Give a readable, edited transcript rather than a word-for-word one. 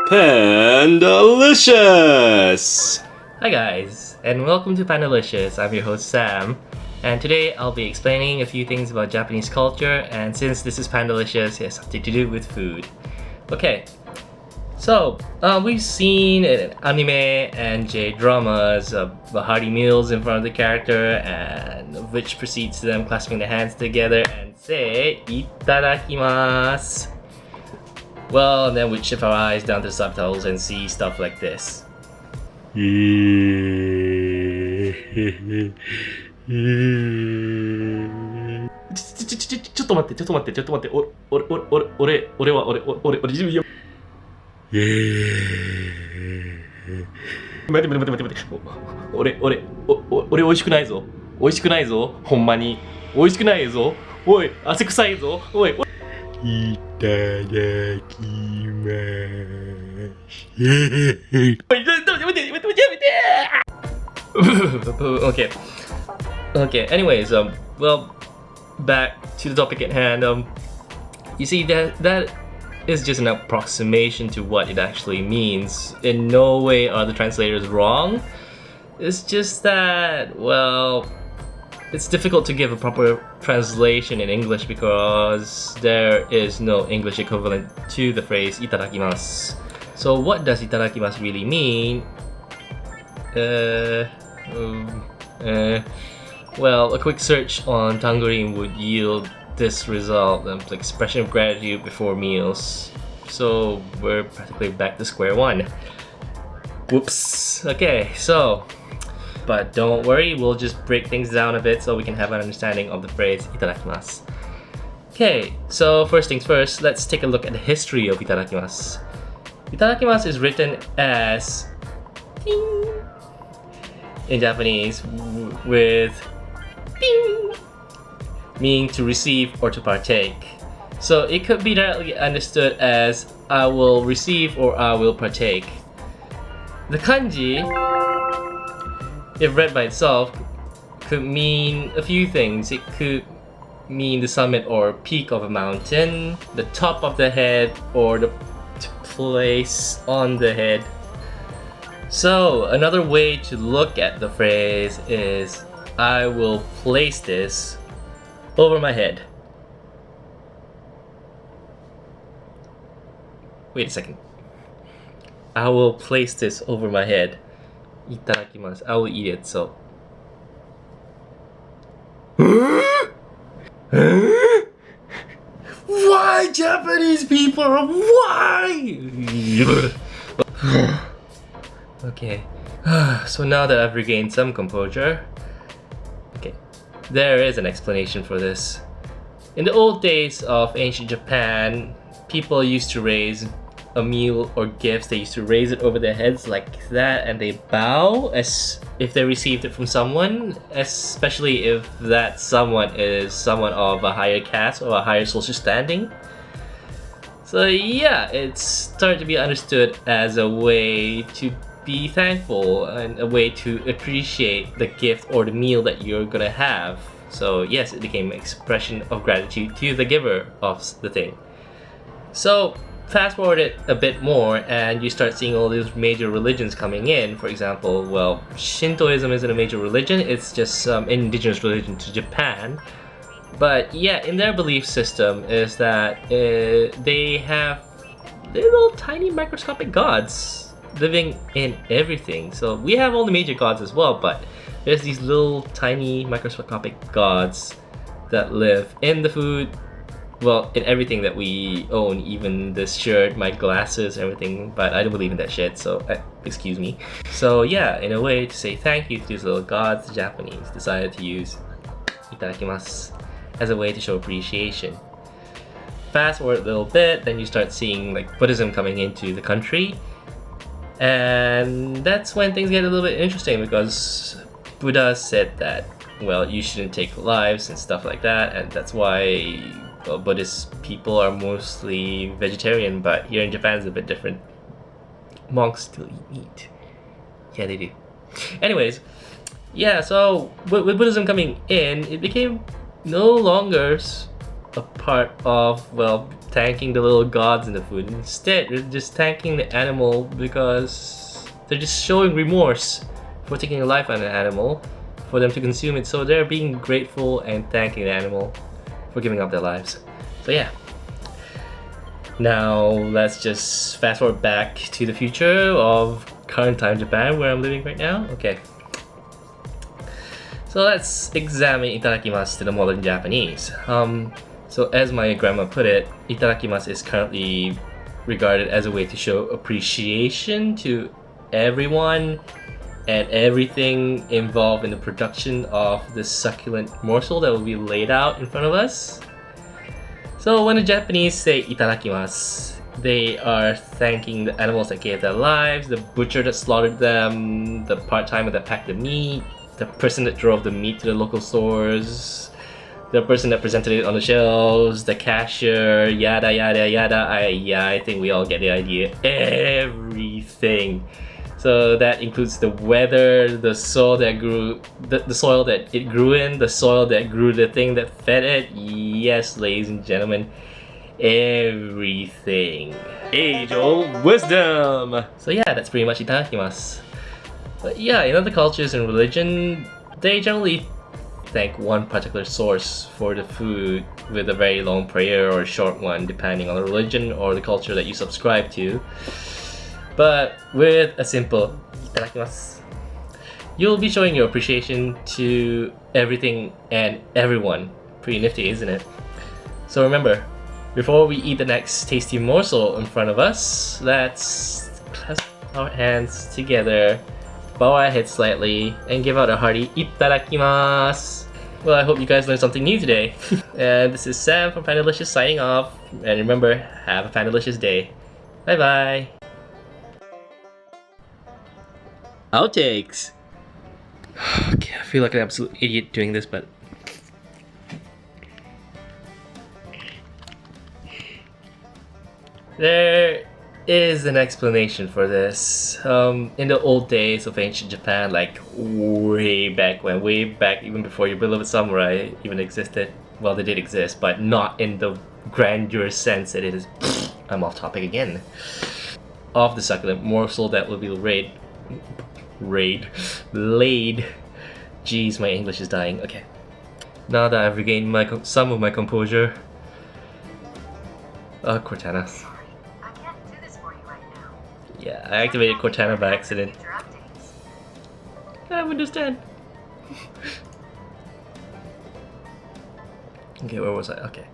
Pandalicious! Hi guys, and welcome to Pandaliciously. I'm your host Sam, and today I'll be explaining a few things about Japanese culture, and since this is Pandalicious, it has something to do with food. Okay, so we've seen in anime and J-dramas the hearty meals in front of the character, and which precedes them clasping their hands together and say Itadakimasu. Well, and then we shift our eyes down to the subtitles and see stuff like this. ちょっと待って。俺自分待って。俺美味しくないぞ。ほんまに。美味しくないぞ。おい、汗臭いぞ。おい。いただきます。Okay. Anyways, well, back to the topic at hand. You see that is just an approximation to what it actually means. In no way are the translators wrong. It's just that, well, it's difficult to give a proper translation in English because there is no English equivalent to the phrase Itadakimasu. So what does Itadakimasu really mean? Well, a quick search on Tangerine would yield this result, an expression of gratitude before meals. So we're practically back to square one. Whoops. Okay, so but don't worry, we'll just break things down a bit so we can have an understanding of the phrase Itadakimasu. Okay, so first things first, let's take a look at the history of Itadakimasu. Itadakimasu is written as ding in Japanese with ding, meaning to receive or to partake. So it could be directly understood as I will receive or I will partake. The kanji, if read by itself, could mean a few things. It could mean the summit or peak of a mountain, the top of the head, or the place on the head. So another way to look at the phrase is I will place this over my head. Wait a second. I will place this over my head. Itadakimasu. I will eat it, so. Why, Japanese people? Why? Okay. So now that I've regained some composure, okay, there is an explanation for this. In the old days of ancient Japan, people used to raise a meal or gifts. They used to raise it over their heads like that, and they bow as if they received it from someone, especially if that someone is someone of a higher caste or a higher social standing. So yeah, it's started to be understood as a way to be thankful and a way to appreciate the gift or the meal that you're gonna have. So yes, it became an expression of gratitude to the giver of the thing. So fast forward it a bit more and you start seeing all these major religions coming in. For example, well, Shintoism isn't a major religion, it's just some indigenous religion to Japan. But yeah, in their belief system is that they have little tiny microscopic gods living in everything. So we have all the major gods as well, but there's these little tiny microscopic gods that live in the food, well, in everything that we own, even this shirt, my glasses, everything, but I don't believe in that shit, so excuse me. So yeah, in a way to say thank you to these little gods, the Japanese decided to use Itadakimasu as a way to show appreciation. Fast forward a little bit, then you start seeing like Buddhism coming into the country, and that's when things get a little bit interesting because Buddha said that, well, you shouldn't take lives and stuff like that, and that's why Buddhist people are mostly vegetarian, but here in Japan it's a bit different. Monks still eat meat. Yeah, they do. Anyways, yeah, so with Buddhism coming in, it became no longer a part of, well, thanking the little gods in the food. Instead, they're just thanking the animal because they're just showing remorse for taking a life on an animal for them to consume it. So they're being grateful and thanking the animal for giving up their lives. So yeah. Now let's just fast forward back to the future of current time Japan, where I'm living right now. Okay. So let's examine Itadakimasu to the modern Japanese. So as my grandma put it, Itadakimasu is currently regarded as a way to show appreciation to everyone and everything involved in the production of this succulent morsel that will be laid out in front of us. So when the Japanese say itadakimasu, they are thanking the animals that gave their lives, the butcher that slaughtered them, the part-timer that packed the meat, the person that drove the meat to the local stores, the person that presented it on the shelves, the cashier, yada yada yada. I think we all get the idea. Everything. So that includes the weather, the soil that grew, the soil that it grew in, the soil that grew the thing that fed it. Yes, ladies and gentlemen, everything. Age-old wisdom! So yeah, that's pretty much itadakimasu. But yeah, in other cultures and religion, they generally thank one particular source for the food with a very long prayer or a short one, depending on the religion or the culture that you subscribe to. But with a simple itadakimasu, you'll be showing your appreciation to everything and everyone. Pretty nifty, isn't it? So remember, before we eat the next tasty morsel in front of us, let's clasp our hands together, bow our heads slightly, and give out a hearty itadakimasu. Well, I hope you guys learned something new today. And this is Sam from Pandaliciously signing off. And remember, have a Pandaliciously day. Bye bye. Outtakes! Okay, I feel like an absolute idiot doing this, but there is an explanation for this. In the old days of ancient Japan, like way back even before your beloved samurai even existed. Well, they did exist, but not in the grandeur sense that it is. I'm off topic again. Of the succulent morsel that will be laid. Jeez, my English is dying. Okay. Now that I've regained some of my composure. Cortana. Sorry, I can't do this for you right now. Yeah, I activated Cortana by accident. Future updates. I understand. Okay, where was I? Okay.